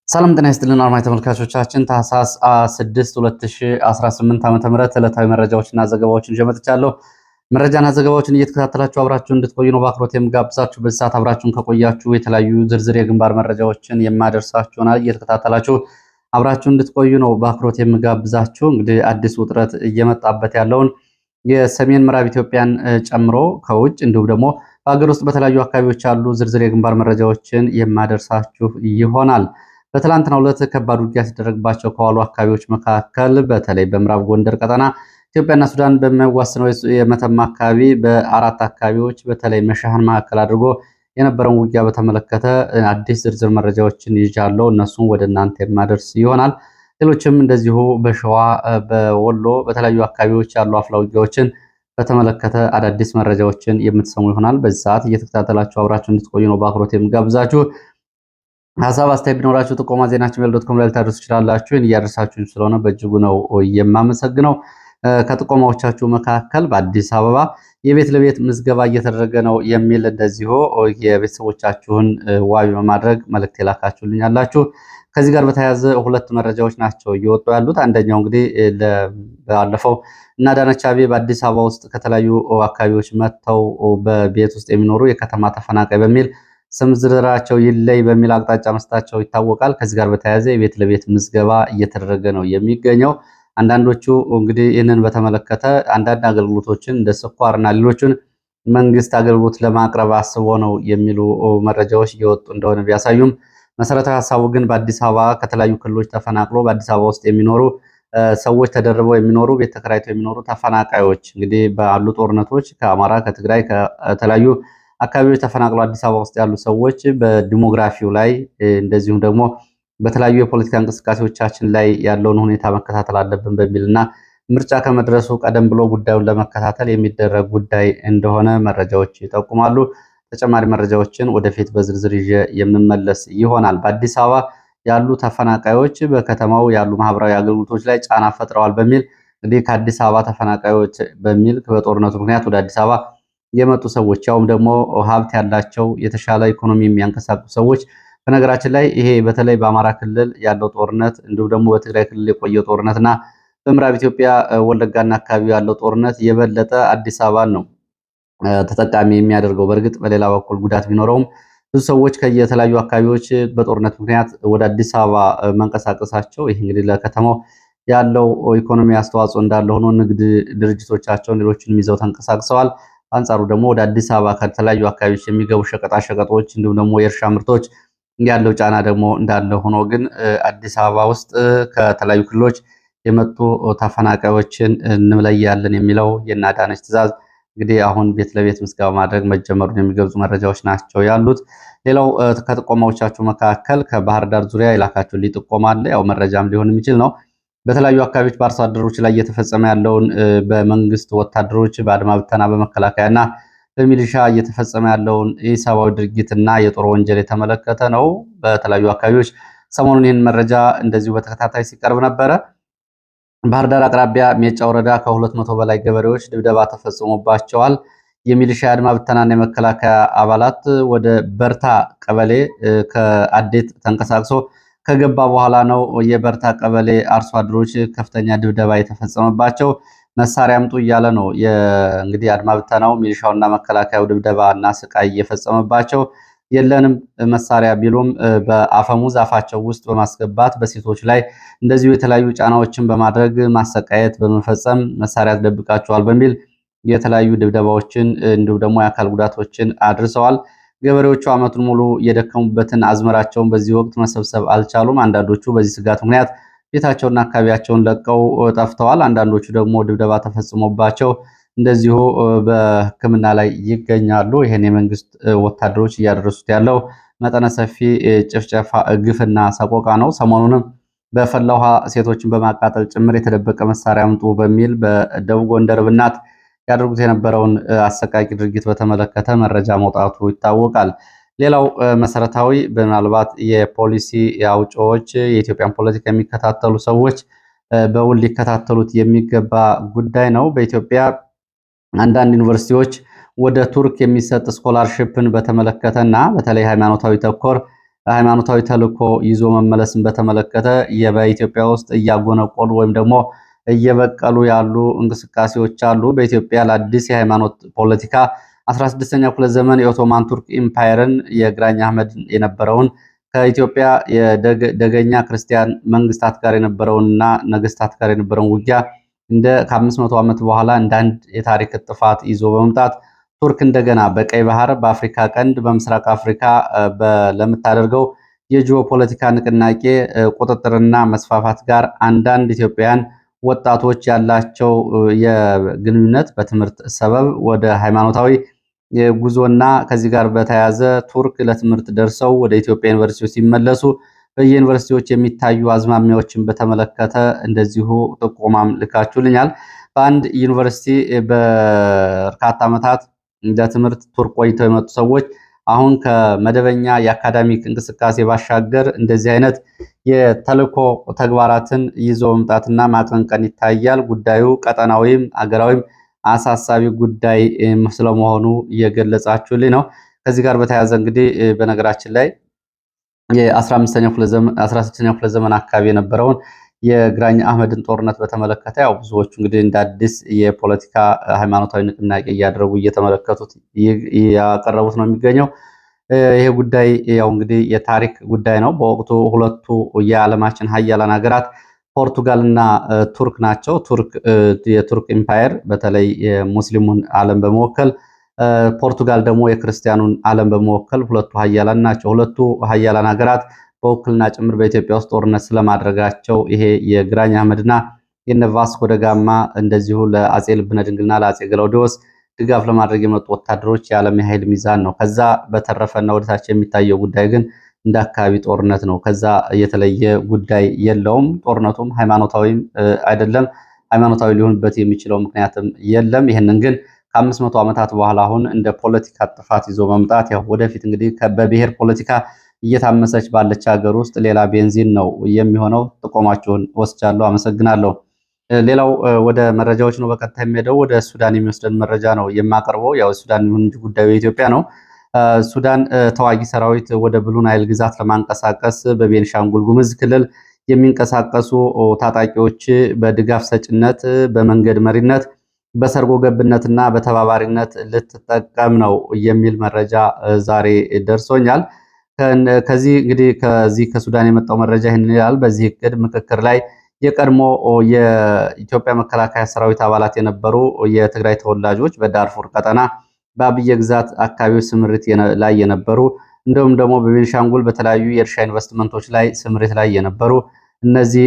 ሰላም ጤና ይስጥልን አድማጭ ተመልካቾቻችን ታህሳስ 6 2018 ዓ.ም ዕለታዊ መረጃዎችና ዘገባዎችን ይዤ መጥቻለሁ። መረጃና ዘገባዎችን እየተከታተላችሁ አብራችሁ እንድትቆዩ ነው በአክብሮት የምጋብዛችሁ። በዚህ ሰዓት አብራችሁን ከቆያችሁ የተለያዩ ዝርዝር የግንባር መረጃዎችን የማደርሳችሁና እየተከታተላችሁ አብራችሁ እንድትቆዩ ነው በአክብሮት የምጋብዛችሁ። እንግዲህ አዲስ ውጥረት እየመጣበት ያለውን የሰሜን ምዕራብ ኢትዮጵያን ጨምሮ ከውጭ እንዲሁም ደግሞ በሀገር ውስጥ በተለያዩ አካባቢዎች ያሉ ዝርዝር የግንባር መረጃዎችን የማደርሳችሁ ይሆናል። በትላንትናው ዕለት ከባድ ውጊያ ሲደረግባቸው ከዋሉ አካባቢዎች መካከል በተለይ በምዕራብ ጎንደር ቀጠና ኢትዮጵያና ሱዳን በሚያዋስነው የመተማ አካባቢ በአራት አካባቢዎች በተለይ መሻህን ማዕከል አድርጎ የነበረውን ውጊያ በተመለከተ አዲስ ዝርዝር መረጃዎችን ይዣለሁ። እነሱን ወደ እናንተ የማደርስ ይሆናል። ሌሎችም እንደዚሁ በሸዋ በወሎ በተለያዩ አካባቢዎች ያሉ አፍላ ውጊያዎችን በተመለከተ አዳዲስ መረጃዎችን የምትሰሙ ይሆናል። በዚህ ሰዓት እየተከታተላችሁ አብራችሁ እንድትቆዩ ነው በአክብሮት የምጋብዛችሁ። ሀሳብ አስተያየት ቢኖራችሁ ጥቆማ ዜናችን@gmail.com ላይ ልታደርሱ ትችላላችሁ። እያደረሳችሁ ስለሆነ በእጅጉ ነው የማመሰግነው። ከጥቆማዎቻችሁ መካከል በአዲስ አበባ የቤት ለቤት ምዝገባ እየተደረገ ነው የሚል እንደዚሁ የቤተሰቦቻችሁን ዋቢ በማድረግ መልእክት የላካችሁልኝ አላችሁ። ከዚህ ጋር በተያያዘ ሁለት መረጃዎች ናቸው እየወጡ ያሉት። አንደኛው እንግዲህ ባለፈው እና አዳነች አቤቤ በአዲስ አበባ ውስጥ ከተለያዩ አካባቢዎች መጥተው በቤት ውስጥ የሚኖሩ የከተማ ተፈናቃይ በሚል ስም ዝርዝራቸው ይለይ በሚል አቅጣጫ መስጠታቸው ይታወቃል። ከዚህ ጋር በተያያዘ የቤት ለቤት ምዝገባ እየተደረገ ነው የሚገኘው። አንዳንዶቹ እንግዲህ ይህንን በተመለከተ አንዳንድ አገልግሎቶችን እንደ ስኳርና ሌሎችን መንግስት አገልግሎት ለማቅረብ አስቦ ነው የሚሉ መረጃዎች እየወጡ እንደሆነ ቢያሳዩም መሰረታዊ ሀሳቡ ግን በአዲስ አበባ ከተለያዩ ክልሎች ተፈናቅሎ በአዲስ አበባ ውስጥ የሚኖሩ ሰዎች ተደርበው የሚኖሩ ቤት ተከራይተው የሚኖሩ ተፈናቃዮች እንግዲህ ባሉ ጦርነቶች ከአማራ ከትግራይ ከተለያዩ አካባቢዎች ተፈናቅለው አዲስ አበባ ውስጥ ያሉ ሰዎች በዲሞግራፊው ላይ እንደዚሁም ደግሞ በተለያዩ የፖለቲካ እንቅስቃሴዎቻችን ላይ ያለውን ሁኔታ መከታተል አለብን በሚልና ምርጫ ከመድረሱ ቀደም ብሎ ጉዳዩን ለመከታተል የሚደረግ ጉዳይ እንደሆነ መረጃዎች ይጠቁማሉ። ተጨማሪ መረጃዎችን ወደፊት በዝርዝር ይዤ የምመለስ ይሆናል። በአዲስ አበባ ያሉ ተፈናቃዮች በከተማው ያሉ ማህበራዊ አገልግሎቶች ላይ ጫና ፈጥረዋል በሚል እንግዲህ ከአዲስ አበባ ተፈናቃዮች በሚል በጦርነቱ ምክንያት ወደ አዲስ አበባ የመጡ ሰዎች ያውም ደግሞ ሀብት ያላቸው የተሻለ ኢኮኖሚ የሚያንቀሳቅሱ ሰዎች። በነገራችን ላይ ይሄ በተለይ በአማራ ክልል ያለው ጦርነት እንዲሁም ደግሞ በትግራይ ክልል የቆየው ጦርነትና በምዕራብ ኢትዮጵያ ወለጋና አካባቢ ያለው ጦርነት የበለጠ አዲስ አበባን ነው ተጠቃሚ የሚያደርገው። በእርግጥ በሌላ በኩል ጉዳት ቢኖረውም ብዙ ሰዎች ከየተለያዩ አካባቢዎች በጦርነት ምክንያት ወደ አዲስ አበባ መንቀሳቀሳቸው ይህ እንግዲህ ለከተማው ያለው ኢኮኖሚ አስተዋጽኦ እንዳለ ሆኖ ንግድ ድርጅቶቻቸውን ሌሎችንም ይዘው ተንቀሳቅሰዋል። አንጻሩ ደግሞ ወደ አዲስ አበባ ከተለያዩ አካባቢዎች የሚገቡ ሸቀጣሸቀጦች እንዲሁም ደግሞ የእርሻ ምርቶች ያለው ጫና ደግሞ እንዳለ ሆኖ ግን አዲስ አበባ ውስጥ ከተለያዩ ክልሎች የመጡ ተፈናቃዮችን እንለያለን የሚለው የእነ አዳነች ትዕዛዝ እንግዲህ አሁን ቤት ለቤት ምዝገባ ማድረግ መጀመሩን የሚገልጹ መረጃዎች ናቸው ያሉት። ሌላው ከጥቆማዎቻችሁ መካከል ከባህር ዳር ዙሪያ የላካችሁልኝ ጥቆማ አለ። ያው መረጃም ሊሆን የሚችል ነው። በተለያዩ አካባቢዎች በአርሶ አደሮች ላይ እየተፈጸመ ያለውን በመንግስት ወታደሮች በአድማ ብተና በመከላከያና በሚሊሻ እየተፈጸመ ያለውን ኢሰብአዊ ድርጊትና የጦር ወንጀል የተመለከተ ነው። በተለያዩ አካባቢዎች ሰሞኑን ይህን መረጃ እንደዚሁ በተከታታይ ሲቀርብ ነበረ። ባህር ዳር አቅራቢያ ሜጫ ወረዳ ከ200 በላይ ገበሬዎች ድብደባ ተፈጽሞባቸዋል። የሚሊሻ የአድማ ብተናና የመከላከያ አባላት ወደ በርታ ቀበሌ ከአዴት ተንቀሳቅሶ ከገባ በኋላ ነው የበርታ ቀበሌ አርሶ አደሮች ከፍተኛ ድብደባ የተፈጸመባቸው። መሳሪያ አምጡ እያለ ነው እንግዲህ አድማ ብተናው ሚሊሻውና መከላከያው ድብደባና ስቃይ እየፈጸመባቸው። የለንም መሳሪያ ቢሉም በአፈሙዝ አፋቸው ውስጥ በማስገባት በሴቶች ላይ እንደዚሁ የተለያዩ ጫናዎችን በማድረግ ማሰቃየት በመፈጸም መሳሪያ ተደብቃቸዋል በሚል የተለያዩ ድብደባዎችን እንዲሁም ደግሞ የአካል ጉዳቶችን አድርሰዋል። ገበሬዎቹ ዓመቱን ሙሉ የደከሙበትን አዝመራቸውን በዚህ ወቅት መሰብሰብ አልቻሉም። አንዳንዶቹ በዚህ ስጋት ምክንያት ቤታቸውና አካባቢያቸውን ለቀው ጠፍተዋል። አንዳንዶቹ ደግሞ ድብደባ ተፈጽሞባቸው እንደዚሁ በሕክምና ላይ ይገኛሉ። ይሄን የመንግስት ወታደሮች እያደረሱት ያለው መጠነ ሰፊ ጭፍጨፋ፣ ግፍና ሰቆቃ ነው። ሰሞኑንም በፈላ ውሃ ሴቶችን በማቃጠል ጭምር የተደበቀ መሳሪያ አምጡ በሚል በደቡብ ጎንደር ብናት ያደርጉት የነበረውን አሰቃቂ ድርጊት በተመለከተ መረጃ መውጣቱ ይታወቃል። ሌላው መሰረታዊ ምናልባት የፖሊሲ አውጪዎች የኢትዮጵያን ፖለቲካ የሚከታተሉ ሰዎች በውል ሊከታተሉት የሚገባ ጉዳይ ነው። በኢትዮጵያ አንዳንድ ዩኒቨርሲቲዎች ወደ ቱርክ የሚሰጥ ስኮላርሺፕን በተመለከተና በተለይ ሃይማኖታዊ ተኮር ሃይማኖታዊ ተልዕኮ ይዞ መመለስን በተመለከተ በኢትዮጵያ ውስጥ እያጎነቆሉ ወይም ደግሞ እየበቀሉ ያሉ እንቅስቃሴዎች አሉ። በኢትዮጵያ ለአዲስ የሃይማኖት ፖለቲካ 16ኛው ክፍለ ዘመን የኦቶማን ቱርክ ኢምፓየርን የግራኝ አህመድ የነበረውን ከኢትዮጵያ የደገኛ ክርስቲያን መንግስታት ጋር የነበረውንና ነገስታት ጋር የነበረውን ውጊያ ከ500 ዓመት በኋላ እንደ አንድ የታሪክ ጥፋት ይዞ በመምጣት ቱርክ እንደገና በቀይ ባህር፣ በአፍሪካ ቀንድ፣ በምስራቅ አፍሪካ ለምታደርገው የጂኦፖለቲካ ንቅናቄ ቁጥጥርና መስፋፋት ጋር አንዳንድ ኢትዮጵያውያን ወጣቶች ያላቸው የግንኙነት በትምህርት ሰበብ ወደ ሃይማኖታዊ ጉዞና ከዚህ ጋር በተያያዘ ቱርክ ለትምህርት ደርሰው ወደ ኢትዮጵያ ዩኒቨርሲቲዎች ሲመለሱ በየዩኒቨርሲቲዎች የሚታዩ አዝማሚያዎችን በተመለከተ እንደዚሁ ጥቆማም ልካችሁልኛል። በአንድ ዩኒቨርሲቲ በርካታ ዓመታት ለትምህርት ቱርክ ቆይተው የመጡ ሰዎች አሁን ከመደበኛ የአካዳሚክ እንቅስቃሴ ባሻገር እንደዚህ አይነት የተልዕኮ ተግባራትን ይዞ መምጣትና ማቀንቀን ይታያል። ጉዳዩ ቀጠናዊም አገራዊም አሳሳቢ ጉዳይ ስለመሆኑ እየገለጻችሁልኝ ነው። ከዚህ ጋር በተያያዘ እንግዲህ በነገራችን ላይ የ16ኛው ክፍለ ዘመን አካባቢ የነበረውን የግራኝ አህመድን ጦርነት በተመለከተ ያው ብዙዎቹ እንግዲህ እንደ አዲስ የፖለቲካ ሃይማኖታዊ ንቅናቄ እያደረጉ እየተመለከቱት ያቀረቡት ነው የሚገኘው። ይሄ ጉዳይ ያው እንግዲህ የታሪክ ጉዳይ ነው። በወቅቱ ሁለቱ የዓለማችን ሀያላን ሀገራት ፖርቱጋል እና ቱርክ ናቸው። የቱርክ ኢምፓየር በተለይ የሙስሊሙን ዓለም በመወከል ፖርቱጋል ደግሞ የክርስቲያኑን ዓለም በመወከል ሁለቱ ሀያላን ናቸው። ሁለቱ ሀያላን ሀገራት በውክልና ጭምር በኢትዮጵያ ውስጥ ጦርነት ስለማድረጋቸው ይሄ የግራኝ አህመድና የነ ቫስኮ ደጋማ እንደዚሁ ለአጼ ልብነ ድንግልና ለአጼ ገላውዲዮስ ድጋፍ ለማድረግ የመጡ ወታደሮች የዓለም የኃይል ሚዛን ነው። ከዛ በተረፈና ወደታች የሚታየው ጉዳይ ግን እንደ አካባቢ ጦርነት ነው። ከዛ የተለየ ጉዳይ የለውም። ጦርነቱም ሃይማኖታዊም አይደለም። ሃይማኖታዊ ሊሆንበት የሚችለው ምክንያትም የለም። ይህንን ግን ከ500 ዓመታት በኋላ አሁን እንደ ፖለቲካ ጥፋት ይዞ መምጣት ያው ወደፊት እንግዲህ በብሔር ፖለቲካ እየታመሰች ባለች ሀገር ውስጥ ሌላ ቤንዚን ነው የሚሆነው። ጥቆማችሁን ወስጃለሁ። አመሰግናለሁ። ሌላው ወደ መረጃዎች ነው በቀጥታ የሚሄደው። ወደ ሱዳን የሚወስደን መረጃ ነው የማቀርበው። ያው ሱዳን ይሁን እንጂ ጉዳዩ የኢትዮጵያ ነው። ሱዳን ተዋጊ ሰራዊት ወደ ብሉ ናይል ግዛት ለማንቀሳቀስ በቤንሻንጉል ጉምዝ ክልል የሚንቀሳቀሱ ታጣቂዎች በድጋፍ ሰጭነት፣ በመንገድ መሪነት፣ በሰርጎ ገብነትና በተባባሪነት ልትጠቀም ነው የሚል መረጃ ዛሬ ደርሶኛል። ከዚህ ከሱዳን የመጣው መረጃ ይህንን ይላል። በዚህ እቅድ ምክክር ላይ የቀድሞ የኢትዮጵያ መከላከያ ሰራዊት አባላት የነበሩ የትግራይ ተወላጆች በዳርፉር ቀጠና በአብየ ግዛት አካባቢዎች ስምሪት ላይ የነበሩ እንዲሁም ደግሞ በቤንሻንጉል በተለያዩ የእርሻ ኢንቨስትመንቶች ላይ ስምሪት ላይ የነበሩ እነዚህ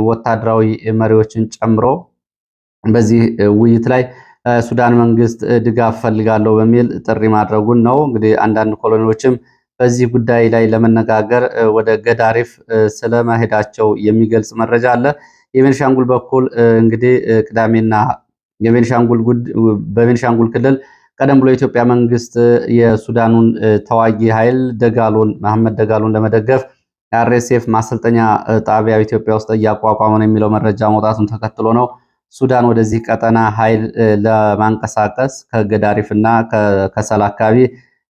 ወታደራዊ መሪዎችን ጨምሮ በዚህ ውይይት ላይ ሱዳን መንግስት ድጋፍ ፈልጋለሁ በሚል ጥሪ ማድረጉን ነው። እንግዲህ አንዳንድ ኮሎኔሎችም በዚህ ጉዳይ ላይ ለመነጋገር ወደ ገዳሪፍ ስለመሄዳቸው የሚገልጽ መረጃ አለ። የቤንሻንጉል በኩል እንግዲህ ቅዳሜና በቤንሻንጉል ክልል ቀደም ብሎ የኢትዮጵያ መንግስት የሱዳኑን ተዋጊ ኃይል መሐመድ ደጋሎን ለመደገፍ አርኤስኤፍ ማሰልጠኛ ጣቢያ ኢትዮጵያ ውስጥ እያቋቋመ ነው የሚለው መረጃ መውጣቱን ተከትሎ ነው ሱዳን ወደዚህ ቀጠና ኃይል ለማንቀሳቀስ ከገዳሪፍ እና ከሰላ አካባቢ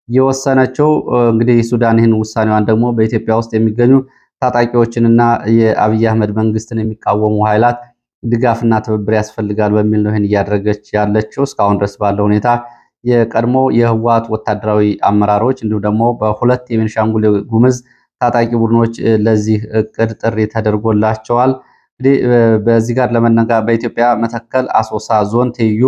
የወሰነችው። እንግዲህ ሱዳን ይህን ውሳኔዋን ደግሞ በኢትዮጵያ ውስጥ የሚገኙ ታጣቂዎችንና የአብይ አህመድ መንግስትን የሚቃወሙ ኃይላት ድጋፍና ትብብር ያስፈልጋል በሚል ነው ይህን እያደረገች ያለችው። እስካሁን ድረስ ባለው ሁኔታ የቀድሞ የህወሓት ወታደራዊ አመራሮች እንዲሁም ደግሞ በሁለት የቤንሻንጉል ጉምዝ ታጣቂ ቡድኖች ለዚህ እቅድ ጥሪ ተደርጎላቸዋል። እንግዲህ በዚህ ጋር በኢትዮጵያ መተከል አሶሳ ዞን ትይዩ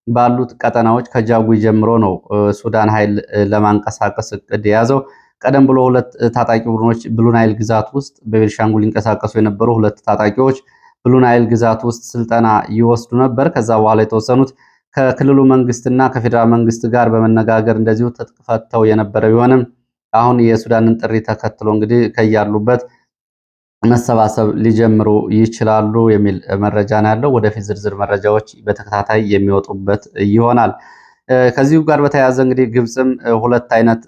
ባሉት ቀጠናዎች ከጃጉይ ጀምሮ ነው ሱዳን ኃይል ለማንቀሳቀስ እቅድ የያዘው። ቀደም ብሎ ሁለት ታጣቂ ቡድኖች ብሉ ናይል ግዛት ውስጥ በቤንሻንጉል ሊንቀሳቀሱ የነበሩ ሁለት ታጣቂዎች ብሉ ናይል ግዛት ውስጥ ስልጠና ይወስዱ ነበር። ከዛ በኋላ የተወሰኑት ከክልሉ መንግስትና ከፌዴራል መንግስት ጋር በመነጋገር እንደዚሁ ትጥቅ ፈተው የነበረ ቢሆንም አሁን የሱዳንን ጥሪ ተከትሎ እንግዲህ ከያሉበት መሰባሰብ ሊጀምሩ ይችላሉ የሚል መረጃ ነው ያለው። ወደፊት ዝርዝር መረጃዎች በተከታታይ የሚወጡበት ይሆናል። ከዚሁ ጋር በተያያዘ እንግዲህ ግብፅም ሁለት አይነት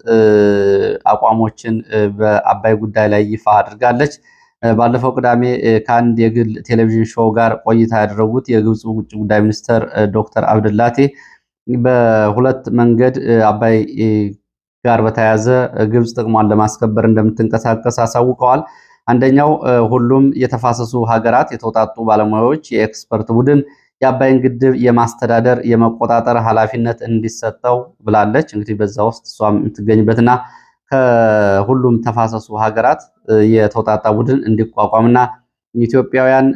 አቋሞችን በአባይ ጉዳይ ላይ ይፋ አድርጋለች። ባለፈው ቅዳሜ ከአንድ የግል ቴሌቪዥን ሾው ጋር ቆይታ ያደረጉት የግብፁ ውጭ ጉዳይ ሚኒስትር ዶክተር አብድላቴ በሁለት መንገድ አባይ ጋር በተያያዘ ግብጽ ጥቅሟን ለማስከበር እንደምትንቀሳቀስ አሳውቀዋል። አንደኛው ሁሉም የተፋሰሱ ሀገራት የተውጣጡ ባለሙያዎች የኤክስፐርት ቡድን የአባይን ግድብ የማስተዳደር የመቆጣጠር ኃላፊነት እንዲሰጠው ብላለች። እንግዲህ በዛ ውስጥ እሷም የምትገኝበትና ከሁሉም ተፋሰሱ ሀገራት የተውጣጣ ቡድን እንዲቋቋምና ኢትዮጵያውያን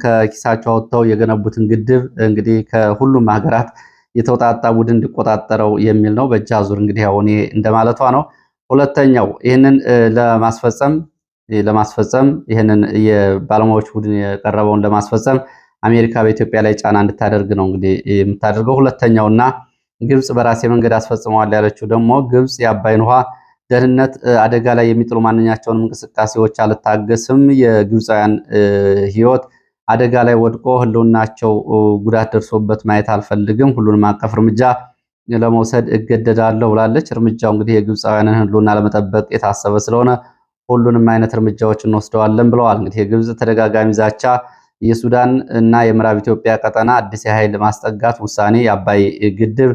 ከኪሳቸው አውጥተው የገነቡትን ግድብ እንግዲህ ከሁሉም ሀገራት የተውጣጣ ቡድን እንዲቆጣጠረው የሚል ነው። በእጅ አዙር እንግዲህ ያው እኔ እንደማለቷ ነው። ሁለተኛው ይህንን ለማስፈጸም ይህንን የባለሙያዎች ቡድን የቀረበውን ለማስፈጸም አሜሪካ በኢትዮጵያ ላይ ጫና እንድታደርግ ነው እንግዲህ የምታደርገው። ሁለተኛውና ግብጽ በራሴ መንገድ አስፈጽመዋል ያለችው ደግሞ ግብጽ የአባይን ውሃ ደህንነት አደጋ ላይ የሚጥሉ ማንኛቸውንም እንቅስቃሴዎች አልታገስም፣ የግብፃውያን ሕይወት አደጋ ላይ ወድቆ ህልውናቸው ጉዳት ደርሶበት ማየት አልፈልግም፣ ሁሉንም አቀፍ እርምጃ ለመውሰድ እገደዳለሁ ብላለች። እርምጃው እንግዲህ የግብፃውያንን ህልውና ለመጠበቅ የታሰበ ስለሆነ ሁሉንም አይነት እርምጃዎች እንወስደዋለን ብለዋል። እንግዲህ የግብጽ ተደጋጋሚ ዛቻ የሱዳን እና የምዕራብ ኢትዮጵያ ቀጠና አዲስ የኃይል ማስጠጋት ውሳኔ የአባይ ግድብ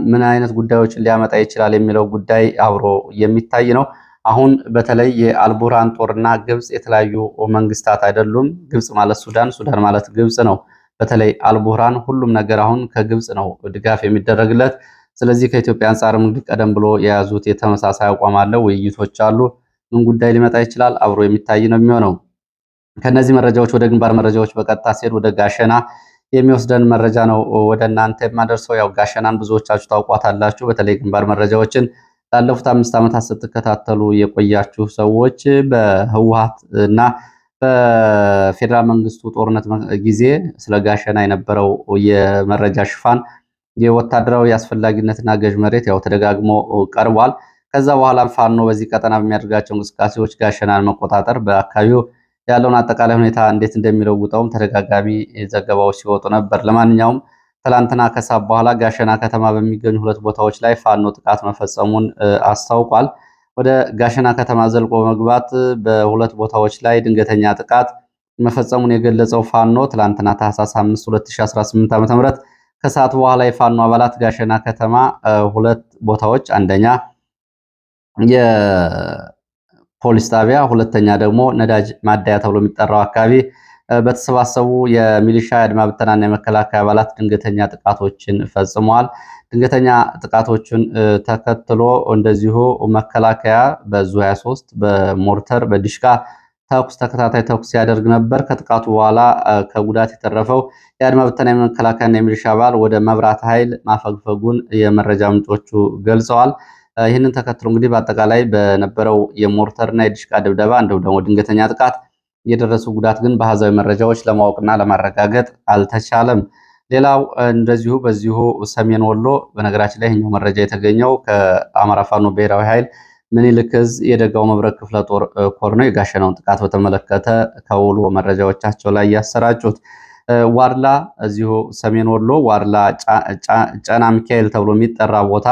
ምን አይነት ጉዳዮችን ሊያመጣ ይችላል የሚለው ጉዳይ አብሮ የሚታይ ነው። አሁን በተለይ የአልቡርሃን ጦርና ግብጽ የተለያዩ መንግስታት አይደሉም። ግብጽ ማለት ሱዳን፣ ሱዳን ማለት ግብጽ ነው። በተለይ አልቡርሃን ሁሉም ነገር አሁን ከግብጽ ነው ድጋፍ የሚደረግለት። ስለዚህ ከኢትዮጵያ አንጻርም እንግዲህ ቀደም ብሎ የያዙት የተመሳሳይ አቋም አለ፣ ውይይቶች አሉ። ምን ጉዳይ ሊመጣ ይችላል አብሮ የሚታይ ነው የሚሆነው። ከነዚህ መረጃዎች ወደ ግንባር መረጃዎች በቀጥታ ሲሄድ ወደ ጋሸና የሚወስደን መረጃ ነው ወደ እናንተ የማደርሰው። ያው ጋሸናን ብዙዎቻችሁ ታውቋታላችሁ። በተለይ ግንባር መረጃዎችን ላለፉት 5 ዓመታት ስትከታተሉ የቆያችሁ ሰዎች በህወሓት እና በፌዴራል መንግስቱ ጦርነት ጊዜ ስለ ጋሸና የነበረው የመረጃ ሽፋን የወታደራዊ አስፈላጊነትና ገዥ መሬት ያው ተደጋግሞ ቀርቧል። ከዛ በኋላ ፋኖ በዚህ ቀጠና በሚያደርጋቸው እንቅስቃሴዎች ጋሸናን መቆጣጠር በአካባቢው ያለውን አጠቃላይ ሁኔታ እንዴት እንደሚለውጠውም ተደጋጋሚ ዘገባዎች ሲወጡ ነበር። ለማንኛውም ትላንትና ከሰዓት በኋላ ጋሸና ከተማ በሚገኙ 2 ቦታዎች ላይ ፋኖ ጥቃት መፈጸሙን አስታውቋል። ወደ ጋሸና ከተማ ዘልቆ በመግባት በ2 ቦታዎች ላይ ድንገተኛ ጥቃት መፈጸሙን የገለጸው ፋኖ ትላንትና ታህሳስ 5 2018 ዓ.ም ከሰዓት በኋላ የፋኖ አባላት ጋሸና ከተማ 2 ቦታዎች አንደኛ ፖሊስ ጣቢያ፣ ሁለተኛ ደግሞ ነዳጅ ማደያ ተብሎ የሚጠራው አካባቢ በተሰባሰቡ የሚሊሻ የአድማ ብተናና የመከላከያ አባላት ድንገተኛ ጥቃቶችን ፈጽመዋል። ድንገተኛ ጥቃቶችን ተከትሎ እንደዚሁ መከላከያ በዙ 23 በሞርተር በዲሽቃ ተከታታይ ተኩስ ሲያደርግ ነበር። ከጥቃቱ በኋላ ከጉዳት የተረፈው የአድማ ብተና የመከላከያና የሚሊሻ አባል ወደ መብራት ኃይል ማፈግፈጉን የመረጃ ምንጮቹ ገልጸዋል። ይህንን ተከትሎ እንግዲህ በአጠቃላይ በነበረው የሞርተርና የዲሽቃ ድብደባ እንዲሁም ደግሞ ድንገተኛ ጥቃት የደረሱ ጉዳት ግን በአሃዛዊ መረጃዎች ለማወቅና ለማረጋገጥ አልተቻለም። ሌላው እንደዚሁ በዚሁ ሰሜን ወሎ በነገራችን ላይ ይህኛው መረጃ የተገኘው ከአማራ ፋኖ ብሔራዊ ኃይል ምኒልክ ዕዝ የደጋው መብረቅ ክፍለ ጦር ኮር ነው። የጋሸናውን ጥቃት በተመለከተ ከውሎ መረጃዎቻቸው ላይ ያሰራጩት ዋርላ እዚሁ ሰሜን ወሎ ዋርላ ጨና ሚካኤል ተብሎ የሚጠራ ቦታ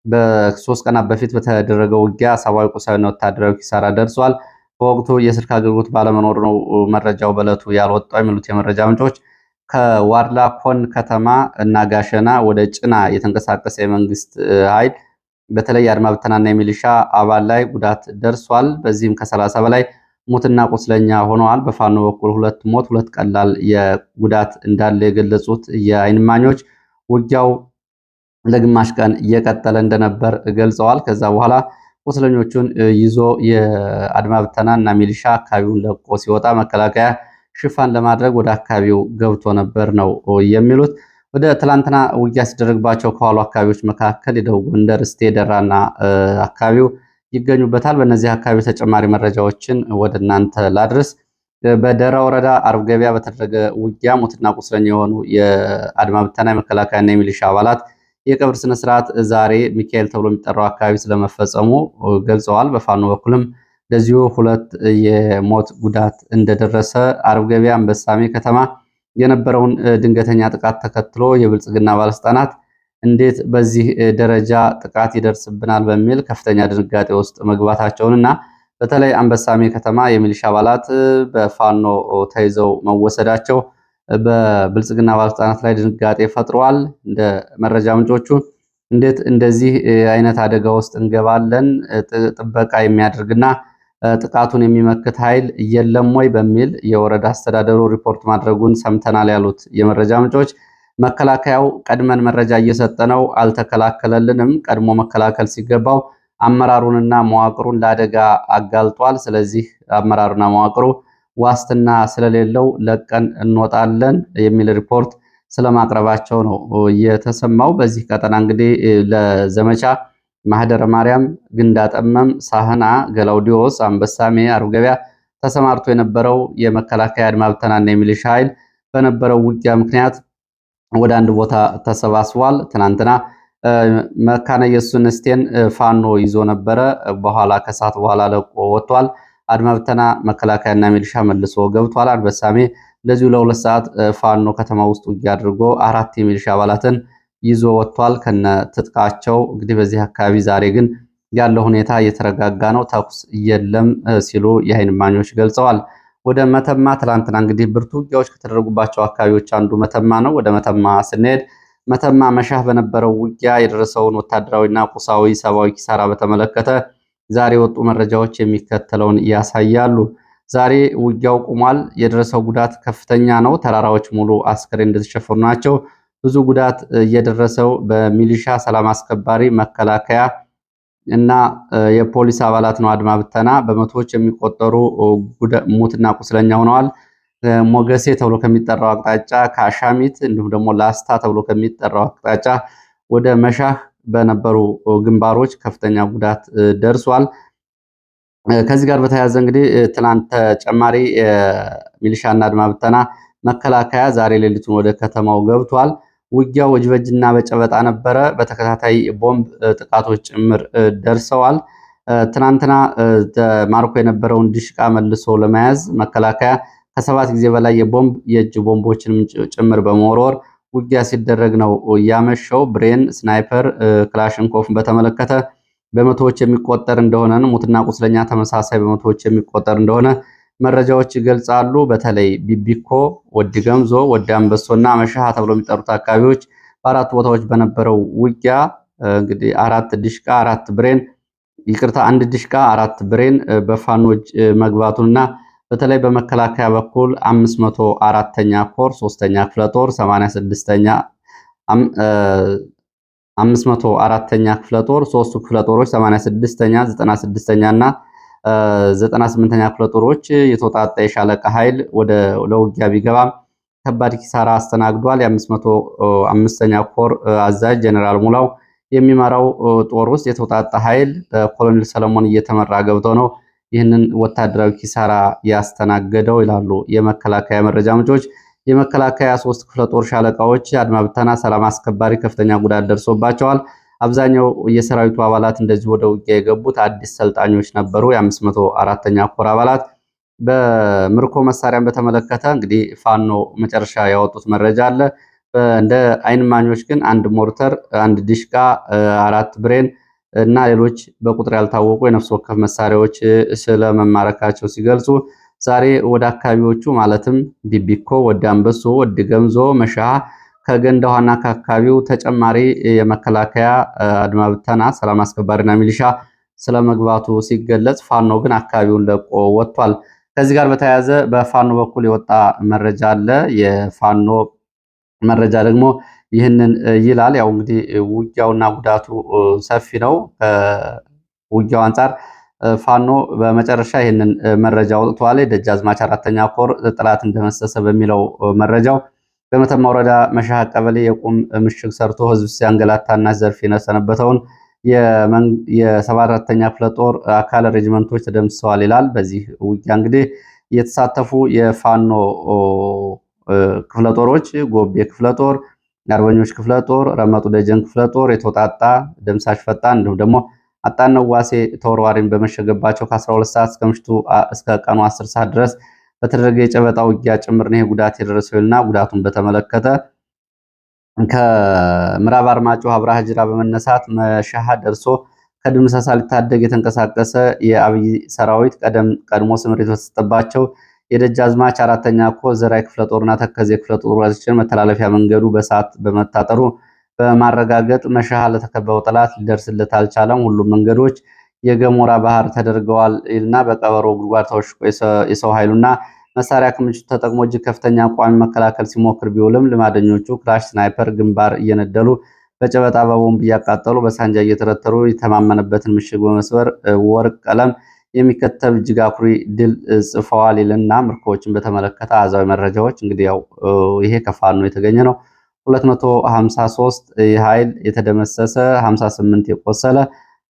በ3 ቀናት በፊት በተደረገው ውጊያ ሰብአዊ፣ ቁሳዊና ወታደራዊ ኪሳራ ደርሷል። በወቅቱ የስልክ አገልግሎት ባለመኖር ነው መረጃው በዕለቱ ያልወጣው የሚሉት የመረጃ ምንጮች። ከዋድላ ኮን ከተማ እና ጋሸና ወደ ጭና የተንቀሳቀሰ የመንግስት ኃይል በተለይ የአድማ ብተናና የሚሊሻ አባል ላይ ጉዳት ደርሷል። በዚህም ከ30 በላይ ሞትና ቁስለኛ ሆነዋል። በፋኖ በኩል 2 ሞት 2 ቀላል የጉዳት እንዳለ የገለጹት የዓይን እማኞች ውጊያው ለግማሽ ቀን እየቀጠለ እንደነበር ገልጸዋል። ከዛ በኋላ ቁስለኞቹን ይዞ የአድማ ብተና እና ሚሊሻ አካባቢውን ለቆ ሲወጣ መከላከያ ሽፋን ለማድረግ ወደ አካባቢው ገብቶ ነበር ነው የሚሉት። ወደ ትላንትና ውጊያ ሲደረግባቸው ከዋሉ አካባቢዎች መካከል የደቡብ ጎንደር እስቴ ደራና አካባቢው ይገኙበታል። በእነዚህ አካባቢ ተጨማሪ መረጃዎችን ወደ እናንተ ላድርስ። በደራ ወረዳ አርብ ገበያ በተደረገ ውጊያ ሞትና ቁስለኛ የሆኑ የአድማ ብተና የመከላከያና የሚሊሻ አባላት የቀብር ስነስርዓት ዛሬ ሚካኤል ተብሎ የሚጠራው አካባቢ ስለመፈጸሙ ገልጸዋል። በፋኖ በኩልም እንደዚሁ 2 የሞት ጉዳት እንደደረሰ አርብ ገበያ አንበሳሜ ከተማ የነበረውን ድንገተኛ ጥቃት ተከትሎ የብልጽግና ባለስልጣናት እንዴት በዚህ ደረጃ ጥቃት ይደርስብናል በሚል ከፍተኛ ድንጋጤ ውስጥ መግባታቸውንና በተለይ አንበሳሜ ከተማ የሚሊሻ አባላት በፋኖ ተይዘው መወሰዳቸው በብልጽግና ባለስልጣናት ላይ ድንጋጤ ፈጥሯል። እንደ መረጃ ምንጮቹ እንዴት እንደዚህ አይነት አደጋ ውስጥ እንገባለን? ጥበቃ የሚያደርግና ጥቃቱን የሚመክት ኃይል የለም ወይ በሚል የወረዳ አስተዳደሩ ሪፖርት ማድረጉን ሰምተናል ያሉት የመረጃ ምንጮች መከላከያው ቀድመን መረጃ እየሰጠ ነው፣ አልተከላከለልንም። ቀድሞ መከላከል ሲገባው አመራሩንና መዋቅሩን ለአደጋ አጋልጧል። ስለዚህ አመራሩና መዋቅሩ ዋስትና ስለሌለው ለቀን እንወጣለን የሚል ሪፖርት ስለማቅረባቸው ነው የተሰማው። በዚህ ቀጠና እንግዲህ ለዘመቻ ማህደረ ማርያም፣ ግንዳጠመም፣ ሳህና፣ ገላውዲዮስ፣ አንበሳሜ፣ አርብ ገበያ ተሰማርቶ የነበረው የመከላከያ አድማ ብተናና የሚሊሻ ኃይል በነበረው ውጊያ ምክንያት ወደ አንድ ቦታ ተሰባስቧል። ትናንትና መካነ ኢየሱስን እስቴን ፋኖ ይዞ ነበረ። በኋላ ከሰዓት በኋላ ለቆ ወጥቷል። አድማ ብተና መከላከያና ሚሊሻ መልሶ ገብቷል። አንበሳሜ እንደዚሁ ለሁለት ሰዓት ፋኖ ከተማ ውስጥ ውጊያ አድርጎ 4 የሚሊሻ አባላትን ይዞ ወጥቷል ከነ ትጥቃቸው። እንግዲህ በዚህ አካባቢ ዛሬ ግን ያለው ሁኔታ እየተረጋጋ ነው፣ ተኩስ የለም ሲሉ የዓይን እማኞች ገልጸዋል። ወደ መተማ ትላንትና እንግዲህ ብርቱ ውጊያዎች ከተደረጉባቸው አካባቢዎች አንዱ መተማ ነው። ወደ መተማ ስንሄድ መተማ መሻህ በነበረው ውጊያ የደረሰውን ወታደራዊና ቁሳዊ ሰብአዊ ኪሳራ በተመለከተ ዛሬ የወጡ መረጃዎች የሚከተለውን ያሳያሉ። ዛሬ ውጊያው ቆሟል። የደረሰው ጉዳት ከፍተኛ ነው። ተራራዎች ሙሉ አስከሬን እንደተሸፈኑ ናቸው። ብዙ ጉዳት እየደረሰው በሚሊሻ ሰላም አስከባሪ መከላከያ እና የፖሊስ አባላት ነው። አድማ ብተና በመቶዎች የሚቆጠሩ ሙትና ቁስለኛ ሆነዋል። ሞገሴ ተብሎ ከሚጠራው አቅጣጫ ከአሻሚት እንዲሁም ደግሞ ላስታ ተብሎ ከሚጠራው አቅጣጫ ወደ መሻህ በነበሩ ግንባሮች ከፍተኛ ጉዳት ደርሷል። ከዚህ ጋር በተያያዘ እንግዲህ ትናንት ተጨማሪ ሚሊሻና አድማ ብተና መከላከያ ዛሬ ሌሊቱን ወደ ከተማው ገብቷል። ውጊያው እጅ በእጅና በጨበጣ ነበረ። በተከታታይ ቦምብ ጥቃቶች ጭምር ደርሰዋል። ትናንትና ማርኮ የነበረውን ድሽቃ መልሶ ለመያዝ መከላከያ ከ7 ጊዜ በላይ የእጅ ቦምቦችን ጭምር በመወርወር ውጊያ ሲደረግ ነው ያመሸው። ብሬን፣ ስናይፐር፣ ክላሽንኮፍን በተመለከተ በመቶዎች የሚቆጠር እንደሆነ ሙትና ቁስለኛ ተመሳሳይ በመቶዎች የሚቆጠር እንደሆነ መረጃዎች ይገልጻሉ። በተለይ ቢቢኮ፣ ወዲ ገምዞ፣ ወዲ አንበሶና መሻሃ ተብሎ የሚጠሩት አካባቢዎች በአራት ቦታዎች በነበረው ውጊያ እንግዲህ 4 ዲሽቃ 4 ብሬን ይቅርታ 1 ዲሽቃ 4 ብሬን በፋኖች መግባቱንና በተለይ በመከላከያ በኩል 504ኛ ኮር 3ኛ ክፍለ ጦር 86ኛ 504ኛ ክፍለ ጦር 3ቱ ክፍለ ጦሮች 86ኛ 96ኛ እና 98ኛ ክፍለ ጦሮች የተወጣጣ የሻለቃ ኃይል ለውጊያ ቢገባም ከባድ ኪሳራ አስተናግዷል። የ505ኛ ኮር አዛዥ ጀነራል ሙላው የሚመራው ጦር ውስጥ የተወጣጣ ኃይል በኮሎኔል ሰለሞን እየተመራ ገብተው ነው ይህንን ወታደራዊ ኪሳራ ያስተናገደው ይላሉ የመከላከያ መረጃ ምንጮች። የመከላከያ 3 ክፍለ ጦር ሻለቃዎች አድማ ብተና፣ ሰላም አስከባሪ ከፍተኛ ጉዳት ደርሶባቸዋል። አብዛኛው የሰራዊቱ አባላት እንደዚህ ወደ ውጊያ የገቡት አዲስ ሰልጣኞች ነበሩ። የ504ኛ ኮር አባላት በምርኮ መሳሪያን በተመለከተ እንግዲህ ፋኖ መጨረሻ ያወጡት መረጃ አለ። እንደ ዓይን እማኞች ግን 1 ሞርተር፣ 1 ዲሽቃ፣ 4 ብሬን እና ሌሎች በቁጥር ያልታወቁ የነፍስ ወከፍ መሳሪያዎች ስለመማረካቸው ሲገልጹ ዛሬ ወደ አካባቢዎቹ ማለትም ቢቢኮ፣ ወደ አንበሶ፣ ወደ ገምዞ፣ መሻሃ ከገንዳ ውሃና ከአካባቢው ተጨማሪ የመከላከያ አድማ ብተና ሰላም አስከባሪና ሚሊሻ ስለመግባቱ ሲገለጽ፣ ፋኖ ግን አካባቢውን ለቆ ወጥቷል። ከዚህ ጋር በተያያዘ በፋኖ በኩል የወጣ መረጃ አለ። የፋኖ መረጃ ደግሞ ይህንን ይላል። ያው እንግዲህ ውጊያውና ጉዳቱ ሰፊ ነው። ከውጊያው አንጻር ፋኖ በመጨረሻ ይህንን መረጃ አውጥቷል። ደጃዝማች 4ኛ ኮር ጠላት እንደመሰሰ በሚለው መረጃው በመተማ ወረዳ መሻህ ቀበሌ የቁም ምሽግ ሰርቶ ህዝብ ሲያንገላታና ዘርፍ የሰነበተውን የ74ኛ ክፍለ ጦር አካል ሬጅመንቶች ተደምስሰዋል ይላል። በዚህ ውጊያ እንግዲህ የተሳተፉ የፋኖ ክፍለ ጦሮች ጎቤ ክፍለ ጦር፣ የአርበኞች ክፍለ ጦር፣ ረመጡ ደጀን ክፍለ ጦር የተውጣጣ ደምሳሽ ፈጣን እንዲሁም ደግሞ አጣነው ዋሴ ተወርዋሪን በመሸገባቸው ከ12 ሰዓት እስከ ቀኑ 10 ሰዓት ድረስ በተደረገ የጨበጣ ውጊያ ጭምር ነው ጉዳት የደረሰውና ጉዳቱን በተመለከተ ከምዕራብ አርማጭሆ አብርሃ ጅራ በመነሳት መሻሃ ደርሶ ከድምሰሳ ሊታደግ የተንቀሳቀሰ የአብይ ሰራዊት ቀድሞ ስምሪት በተሰጠባቸው የደጃዝማች 4ኛ ኮር ዘራይ ክፍለ ጦርና ተከዜ ክፍለ ጦሮችን መተላለፊያ መንገዱ በሰዓት በመታጠሩ በማረጋገጥ መሻሃ ለተከበበው ጠላት ሊደርስለት አልቻለም። ሁሉም መንገዶች የገሞራ ባህር ተደርገዋል እና በቀበሮ ጉድጓድ ተወሽቆ የሰው ኃይሉና መሳሪያ ክምችቱ ተጠቅሞ እጅግ ከፍተኛ ቋሚ መከላከል ሲሞክር ቢውልም ልማደኞቹ ክላሽ፣ ስናይፐር ግንባር እየነደሉ በጨበጣ በቦምብ እያቃጠሉ በሳንጃ እየተረተሩ የተማመነበትን ምሽግ በመስበር ወርቅ ቀለም የሚከተብ እጅግ አኩሪ ድል ጽፈዋል ይልና ምርኮችን በተመለከተ አሃዛዊ መረጃዎች እንግዲህ ያው ይሄ ከፋኖ የተገኘ ነው። 253 ኃይል የተደመሰሰ፣ 58 የቆሰለ፣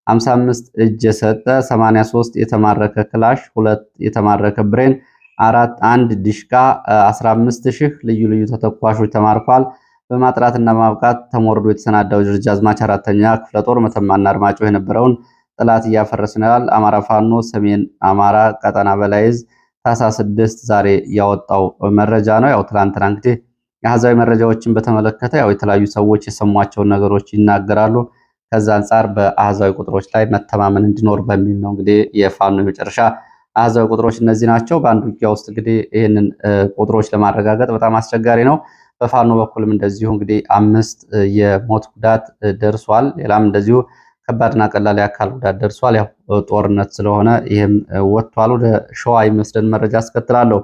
55 እጅ የሰጠ፣ 83 የተማረከ ክላሽ፣ 2 የተማረከ ብሬን፣ 1 ዲሽቃ፣ 15000 ልዩ ልዩ ተተኳሾች ተማርኳል። በማጥራትና በማብቃት ተሞርዶ የተሰናዳው ደጃዝማች አራተኛ ክፍለ ጦር መተማና አርማጭሆ የነበረውን ጠላት እያፈረስ ነው ይላል። አማራ ፋኖ ሰሜን አማራ ቀጠና በላይ ዕዝ ታኅሳስ 6 ዛሬ ያወጣው መረጃ ነው። ያው ትላንትና እንግዲህ የአሃዛዊ መረጃዎችን በተመለከተ ያው የተለያዩ ሰዎች የሰሟቸውን ነገሮች ይናገራሉ። ከዛ አንጻር በአሃዛዊ ቁጥሮች ላይ መተማመን እንዲኖር በሚል ነው እንግዲህ የፋኖ የመጨረሻ አሃዛዊ ቁጥሮች እነዚህ ናቸው። በአንድ ውጊያ ውስጥ እንግዲህ ይህንን ቁጥሮች ለማረጋገጥ በጣም አስቸጋሪ ነው። በፋኖ በኩልም እንደዚሁ እንግዲህ 5 የሞት ጉዳት ደርሷል። ሌላም እንደዚሁ ከባድና ቀላል የአካል ጉዳት ደርሷል። ያው ጦርነት ስለሆነ ይህም ወጥቷል። ወደ ሸዋ የሚወስደን መረጃ አስከትላለሁ።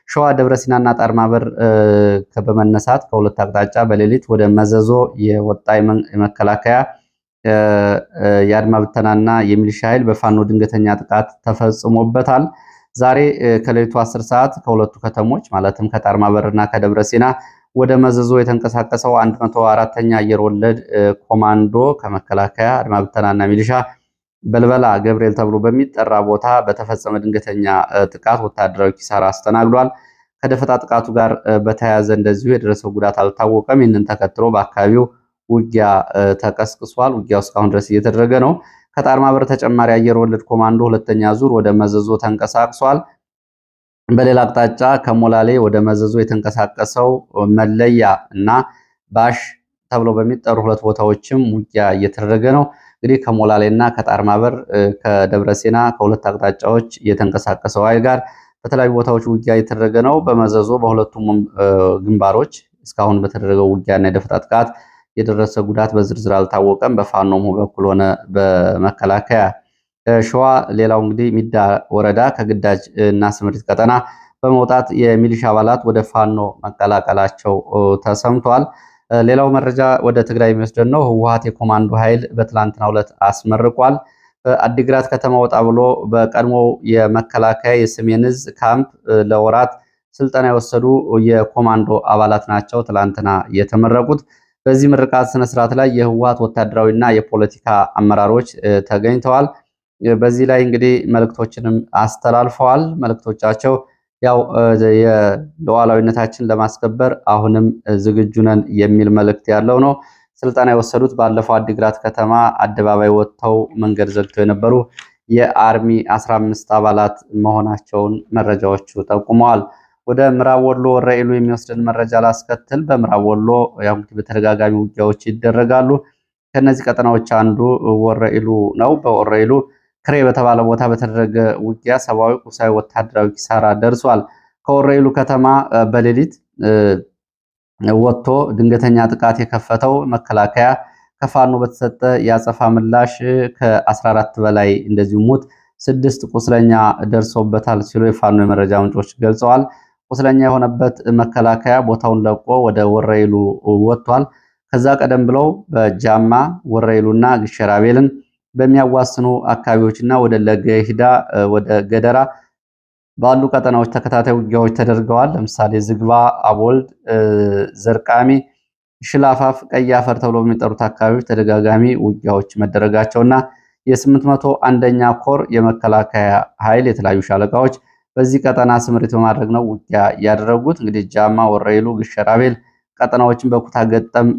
ሸዋ ደብረ ሲናና ጣርማበር በመነሳት ከሁለት አቅጣጫ በሌሊት ወደ መዘዞ የወጣ የመከላከያ የአድማ ብተናና የሚሊሻ ኃይል በፋኖ ድንገተኛ ጥቃት ተፈጽሞበታል። ዛሬ ከሌሊቱ 10 ሰዓት ከሁለቱ ከተሞች ማለትም ከጣርማበርና ከደብረ ሲና ወደ መዘዞ የተንቀሳቀሰው 104ኛ አየር ወለድ ኮማንዶ ከመከላከያ አድማ ብተናና ሚሊሻ በልበላ ገብርኤል ተብሎ በሚጠራ ቦታ በተፈጸመ ድንገተኛ ጥቃት ወታደራዊ ኪሳራ አስተናግዷል። ከደፈጣ ጥቃቱ ጋር በተያያዘ እንደዚሁ የደረሰው ጉዳት አልታወቀም። ይህንን ተከትሎ በአካባቢው ውጊያ ተቀስቅሷል። ውጊያው እስካሁን ድረስ እየተደረገ ነው። ከጣርማበር ተጨማሪ አየር ወለድ ኮማንዶ ሁለተኛ ዙር ወደ መዘዞ ተንቀሳቅሷል። በሌላ አቅጣጫ ከሞላሌ ወደ መዘዞ የተንቀሳቀሰው መለያ እና ባሽ ተብሎ በሚጠሩ ሁለት ቦታዎችም ውጊያ እየተደረገ ነው። እንግዲህ ከሞላሌ እና ከጣርማበር ከደብረሲና ከሁለት አቅጣጫዎች የተንቀሳቀሰው ኃይል ጋር በተለያዩ ቦታዎች ውጊያ እየተደረገ ነው። በመዘዞ በሁለቱም ግንባሮች እስካሁን በተደረገው ውጊያና የደፈጣ ጥቃት የደረሰ ጉዳት በዝርዝር አልታወቀም። በፋኖም በኩል ሆነ በመከላከያ ሸዋ ሌላው እንግዲህ ሚዳ ወረዳ ከግዳጅ እና ስምሪት ቀጠና በመውጣት የሚሊሻ አባላት ወደ ፋኖ መቀላቀላቸው ተሰምቷል። ሌላው መረጃ ወደ ትግራይ የሚወስደን ነው። ህወሓት የኮማንዶ ኃይል በትላንትናው ዕለት አስመርቋል። አዲግራት ከተማ ወጣ ብሎ በቀድሞ የመከላከያ የሰሜን ዕዝ ካምፕ ለወራት ስልጠና የወሰዱ የኮማንዶ አባላት ናቸው ትላንትና የተመረቁት። በዚህ ምርቃት ስነስርዓት ላይ የህወሓት ወታደራዊና የፖለቲካ አመራሮች ተገኝተዋል። በዚህ ላይ እንግዲህ መልእክቶችንም አስተላልፈዋል። መልእክቶቻቸው ያው የሉዓላዊነታችን ለማስከበር አሁንም ዝግጁ ነን የሚል መልእክት ያለው ነው። ስልጠና የወሰዱት ባለፈው አዲግራት ከተማ አደባባይ ወጥተው መንገድ ዘግተው የነበሩ የአርሚ 15 አባላት መሆናቸውን መረጃዎቹ ጠቁመዋል። ወደ ምዕራብ ወሎ ወረኢሉ የሚወስድን መረጃ ላስከትል። በምዕራብ ወሎ ያው በተደጋጋሚ ውጊያዎች ይደረጋሉ። ከነዚህ ቀጠናዎች አንዱ ወረኢሉ ነው። በወረኢሉ ክሬ በተባለ ቦታ በተደረገ ውጊያ ሰብአዊ፣ ቁሳዊ፣ ወታደራዊ ኪሳራ ደርሷል። ከወረኢሉ ከተማ በሌሊት ወጥቶ ድንገተኛ ጥቃት የከፈተው መከላከያ ከፋኖ በተሰጠ የአጸፋ ምላሽ ከ14 በላይ እንደዚሁ ሙት 6 ቁስለኛ ደርሶበታል ሲሉ የፋኖ የመረጃ ምንጮች ገልጸዋል። ቁስለኛ የሆነበት መከላከያ ቦታውን ለቆ ወደ ወረኢሉ ወጥቷል። ከዛ ቀደም ብለው በጃማ ወረኢሉና ግሸራቤልን በሚያዋስኑ አካባቢዎችና ወደ ለገሂዳ ወደ ገደራ ባሉ ቀጠናዎች ተከታታይ ውጊያዎች ተደርገዋል። ለምሳሌ ዝግባ፣ አቦልድ፣ ዘርቃሚ፣ ሽላፋፍ፣ ቀይ አፈር ተብሎ በሚጠሩት አካባቢዎች ተደጋጋሚ ውጊያዎች መደረጋቸውና የ801ኛ ኮር የመከላከያ ኃይል የተለያዩ ሻለቃዎች በዚህ ቀጠና ስምሪት በማድረግ ነው ውጊያ ያደረጉት። እንግዲህ ጃማ፣ ወረኢሉ፣ ግሸራቤል ቀጠናዎችን በኩታ ገጠም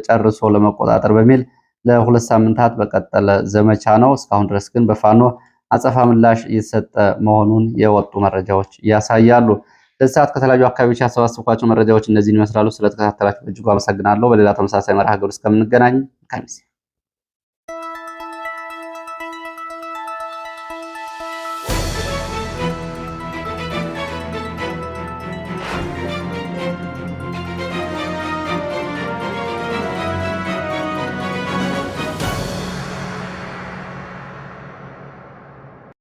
ጨርሶ ለመቆጣጠር በሚል ለ2 ሳምንታት በቀጠለ ዘመቻ ነው። እስካሁን ድረስ ግን በፋኖ አጸፋ ምላሽ እየተሰጠ መሆኑን የወጡ መረጃዎች ያሳያሉ። ለዚህ ሰዓት ከተለያዩ አካባቢዎች ያሰባሰብኳቸው መረጃዎች እነዚህን ይመስላሉ። ስለተከታተላችሁ በእጅጉ አመሰግናለሁ። በሌላ ተመሳሳይ መርሃ ግብር እስከምንገናኝ